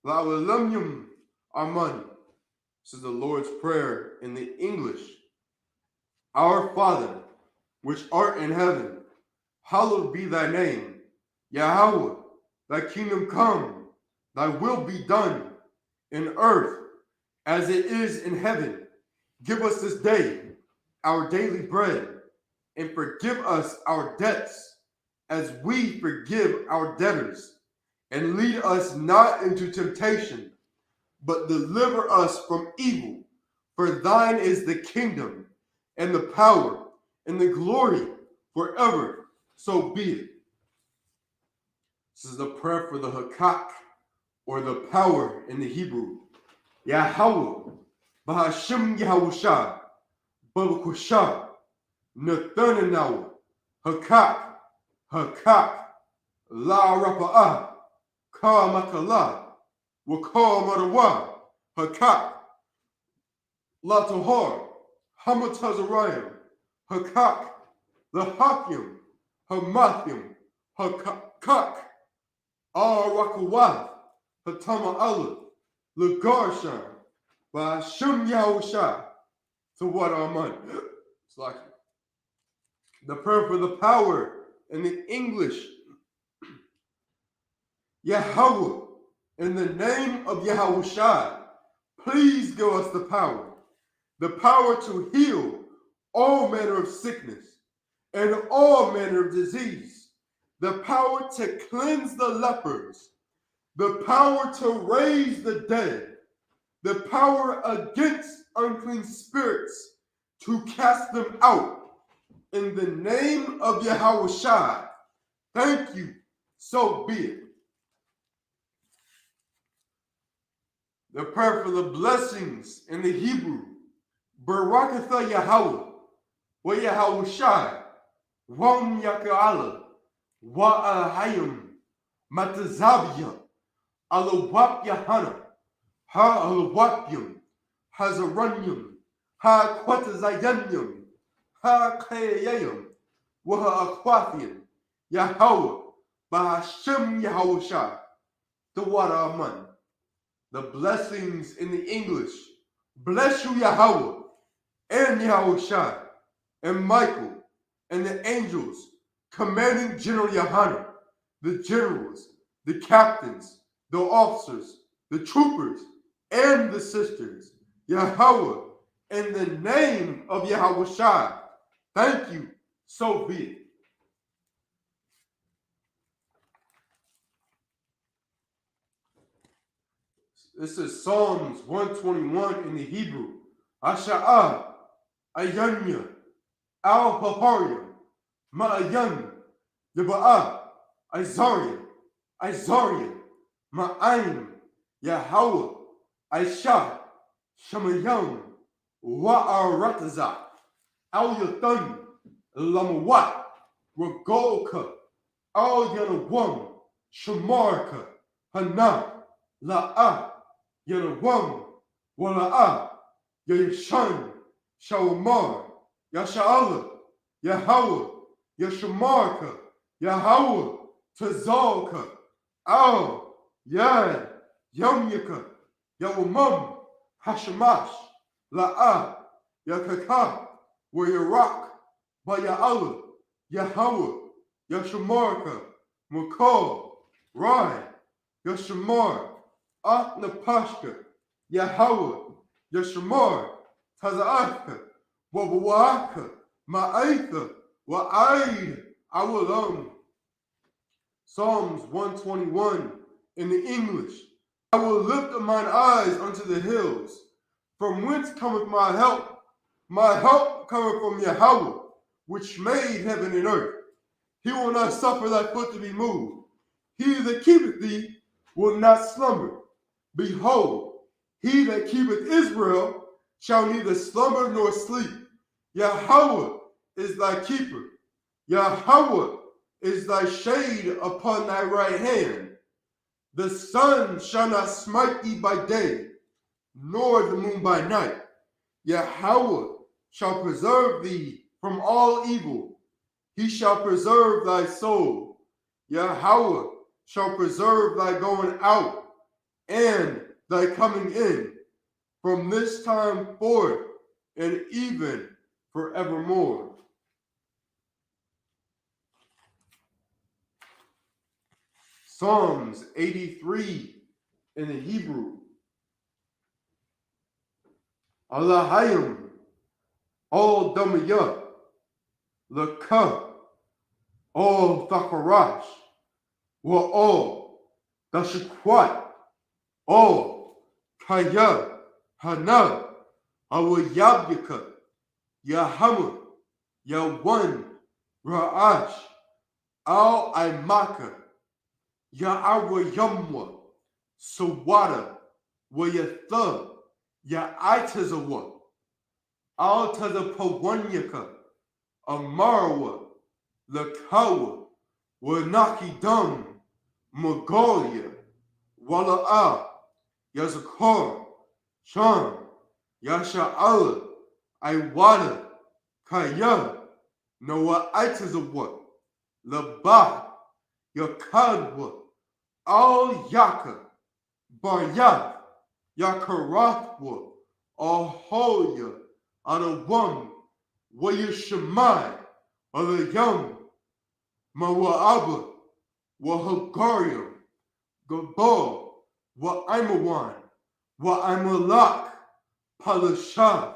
La'alamyum, Aman. This is the Lord's Prayer in the English. Our Father, which art in heaven, hallowed be thy name. Yahweh, thy kingdom come, thy will be done, in earth as it is in heaven. Give us this day our daily bread, and forgive us our debts, as we forgive our debtors. And lead us not into temptation, but deliver us from evil. For thine is the kingdom, and the power, and the glory forever. So be it. This is the prayer for the Hakkak, or the power in the Hebrew. Yahweh, Bahashim Yahusha, Babakusha, Nathananawa, Hakkak, Hakkak, La Rapa'ah, Ka Makala, Waka Marawa, Hakkak, La Tahar, Hamatazarayim, Hakkak, the Hakim, Hamathim, Hakkak, Rakawath, Hatama Allah, Lagarshan, Bahashim Yahusha, to what Aman. It's like the prayer for the power in the English. Yahweh, in the name of Yahushua, please give us the power to heal all manner of sickness and all manner of disease, the power to cleanse the lepers, the power to raise the dead, the power against unclean spirits to cast them out. In the name of Yahushua, thank you, so be it. The prayer for the blessings in the Hebrew. Barakatha Yahweh, wa Yahushua, wam yaka'ala, wa ahayim, matazavya, alawap yahana, ha alawapyum, hazaranyum, ha kwatazayanyum, ha kayayum, wa ha akwathium, Yahweh, bahashem Yahushua, the water aman. The blessings in the English. Bless you, Yahweh, and Yahushua, and Michael, and the angels, commanding General Yohanan, the generals, the captains, the officers, the troopers, and the sisters. Yahweh, in the name of Yahushua, thank you, so be it. This is Psalms 121 in the Hebrew. Asha'ah, Ayanya, Al-Haharyam, Ma'ayan, Yaba'ah, Isarian, Ma'aim, Yahweh, Aisha, Shamayam, Wa'aratazah, Al-Yathan, Lamawat, Ragolka, Al-Yanawam, Shamarka, Hana, La'ah, Yanawam, Wala'ah, Yashan, Shawamar, Yasha'ala, Yahweh, Yashamarka, Yahweh, Tazalka, Al, Yad, Yamyaka, Yawamam, Hashamash, La'ah, Yakaka, Wayarak, Baya'ala, Yahweh, Yashamarka, Makal, Rai, Yashamar, Atnapashka, Yahweh, Yashamar, Taza'aka, Wabawaka, Ma'aitha, Wa'aid, Awalam. Psalms 121 in the English. I will lift up mine eyes unto the hills. From whence cometh my help? My help cometh from Yahweh, which made heaven and earth. He will not suffer thy foot to be moved. He that keepeth thee will not slumber. Behold, he that keepeth Israel shall neither slumber nor sleep. Yahweh is thy keeper. Yahweh is thy shade upon thy right hand. The sun shall not smite thee by day, nor the moon by night. Yahweh shall preserve thee from all evil. He shall preserve thy soul. Yahweh shall preserve thy going out and thy coming in from this time forth and even forevermore. Psalms 83 in the Hebrew. Alahayim, all Damaya, Laka, all Thakarash, were all Dashikwat, all Kaya, Hana, Awayabyaka, Yahama, Yawan, Ra'ash, Al Aimaka, Ya'awayamwa, Sawada, Wayatha, Ya'itazawa, Al Tazapawanyaka, Amarwa, Lakawa, Wanakidam, Mongolia, Wala'a, Yazakar, Shan, Yasha'ala, Iwada, Kaya, Noah Itazawa, Labah, Yakadwa, Al Yaka, Baryath, Yakarathwa, Ahoya, Adawam, Wayashamai, Alayam, Mawa'aba, Wahagaryam, Gabal, Wa'aimawan, Wa'aimalak, Palashah,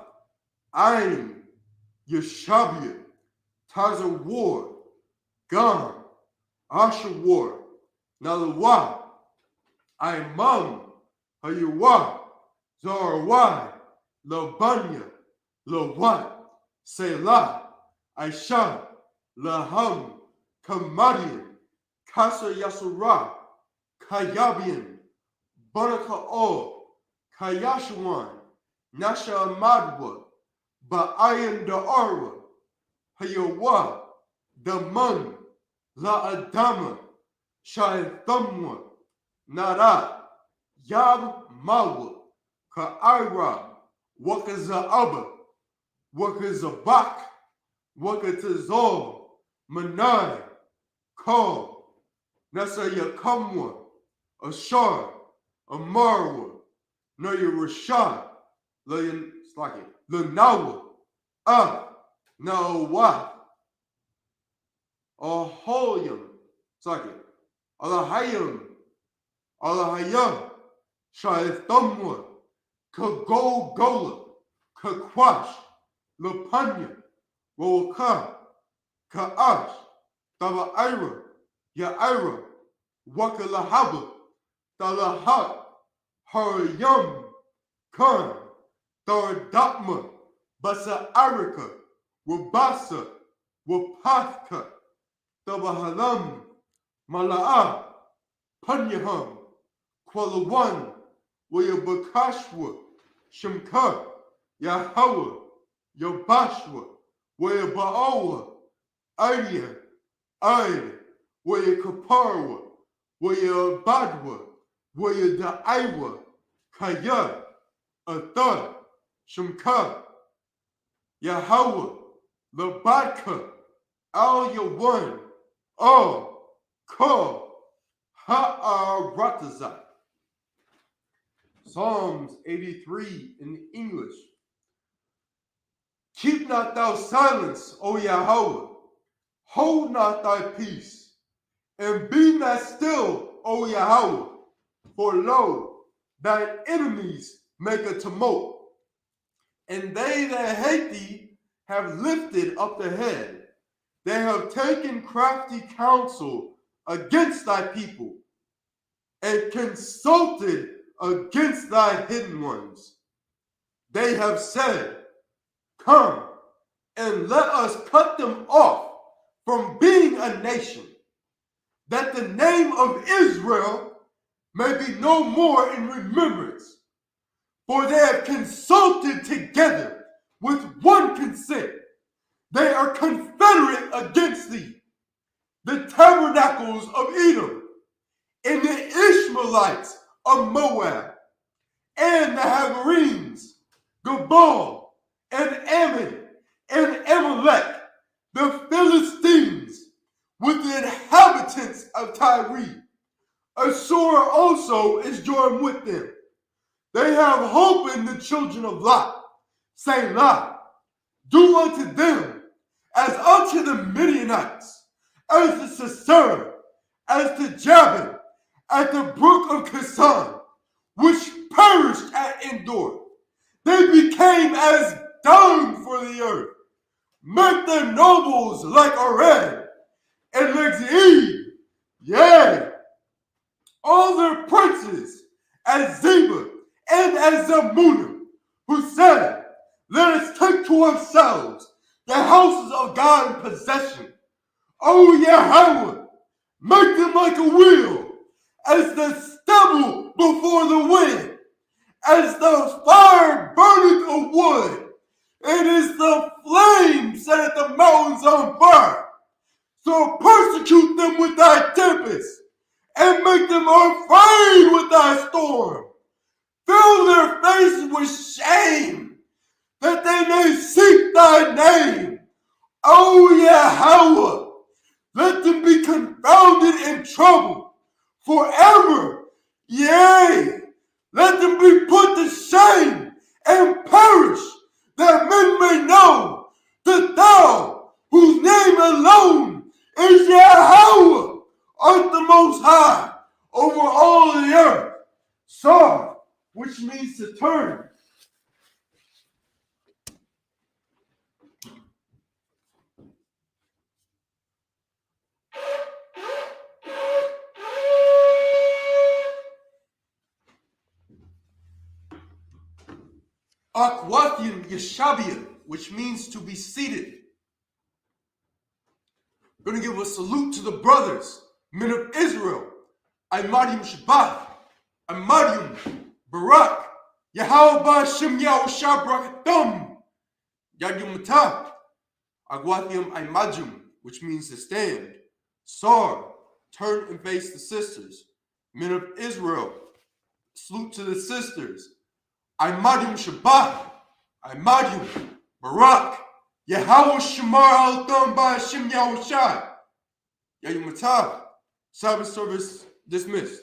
Ain, Yashabia, Tazawar, Gam, Ashawar, Nalawa, Aimam, Hayuwa, Zarawai, Labanya, Lawat, Selah, Aisha, Laham, Kamadian, Kasa Yasura, Kayabian, Baraka'o, Kayashawan, Nasha Amadwa, Ba'ayan Da'arwa, Hayawa, Daman, La Adama, Shaithamwa, Nara, Yab Mawa, Ka'ira, Wakaza'aba, Wakazabak, Wakatazal, Manai, Kal, Nasayakamwa, Ashar, Amarwa, Naya Rashad, Lanawa, Nawa, Ahoyam, Alahayam, Alahayam, Shaithamwa, Kagogola, Kakwash, Lapanya, Roka, Ka'ash, Taba'ira, Ya'ira, Wakalahaba, Talahat, Harayam, Khan, Tharadapma, Basa'arika, Wabasa, Wapathka, Tabahalam, Mala'a, Panyaham, Kwalawan, Wayabakashwa, Shemka, Yahawa, Yabashwa, Wayaba'awa, Aidia, Aid, Wayakaparwa, Wayabadwa, Wayadaiwa, Kaya, Athar, Shemka, Yahawa, Labadka, Al Yawan, Al, Ka, Ha'aratazah. Psalms 83 in English. Keep not thou silence, O Yahweh. Hold not thy peace, and be not still, O Yahweh. For lo, thine enemies make a tumult, and they that hate thee have lifted up the head. They have taken crafty counsel against thy people, and consulted against thy hidden ones. They have said, come, and let us cut them off from being a nation, that the name of Israel may be no more in remembrance. For they have consulted together with one consent. They are confederate against thee, the tabernacles of Edom, and the Ishmaelites of Moab, and the Hagarenes, Gabal, and Ammon, and Amalek, the Philistines, with the inhabitants of Tyre. Assur also is joined with them. They have hope in the children of Lot, saying, Lot, do unto them as unto the Midianites, as to Sisera, as to Jabin, at the brook of Kazan, which perished at Endor. they became as dung for the earth. Make their nobles like Arad and Lexied, yea, all their princes as Zeba and as Zamunna, who said, let us take to ourselves the houses of God in possession. O Yahweh, make them like a wheel, as the stubble before the wind, as the fire burneth a wood, and as the flame setteth the mountains on fire. So persecute them with thy tempest, and make them afraid with thy storm. Fill their faces with shame, that they may seek thy name. O Yahweh, let them be confounded in trouble forever. Yea, let them be put to shame and perish, that men may know that thou, whose name alone is Yahweh, art the most high over all the earth. Sar, which means to turn. Akwathian Yeshabia, which means to be seated. We're going to give a salute to the brothers, men of Israel. Imadium Shabbat, Imadium Barak, Yahweh Shem Yahusha Brakatum, Yadum Matah, Agwathium Imadium, which means to stand. Sar, turn and face the sisters. Men of Israel, salute to the sisters. Imadium Shabbat, Imadium Barak, Yahweh Shemar Al-Thum by Shem Yahushai. Yadum Matah. Sabbath service dismissed.